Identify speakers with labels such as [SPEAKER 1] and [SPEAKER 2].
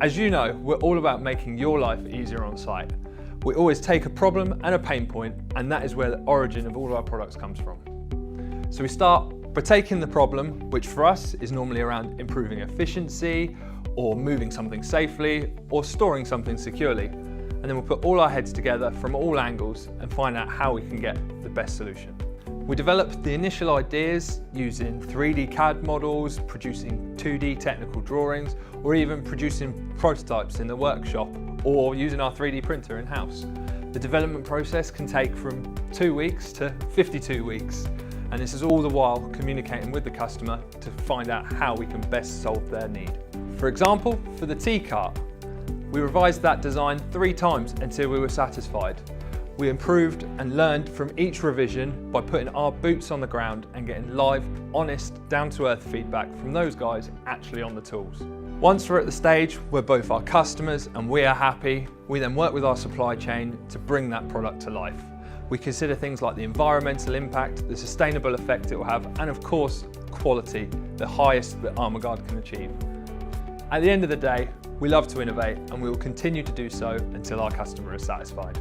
[SPEAKER 1] As you know, we're all about making your life easier on site. We always take a problem and a pain point, and that is where the origin of all of our products comes from. So we start by taking the problem, which for us is normally around improving efficiency, or moving something safely, or storing something securely. And then we'll put all our heads together from all angles and find out how we can get the best solution. We developed the initial ideas using 3D CAD models, producing 2D technical drawings, or even producing prototypes in the workshop, or using our 3D printer in-house. The development process can take from 2 weeks to 52 weeks, and this is all the while communicating with the customer to find out how we can best solve their need. For example, for the T-cart, we revised that design 3 times until we were satisfied. We improved and learned from each revision by putting our boots on the ground and getting live, honest, down-to-earth feedback from those guys actually on the tools. Once we're at the stage where both our customers and we are happy, we then work with our supply chain to bring that product to life. We consider things like the environmental impact, the sustainable effect it will have, and of course, quality, the highest that Armorgard can achieve. At the end of the day, we love to innovate, and we will continue to do so until our customer is satisfied.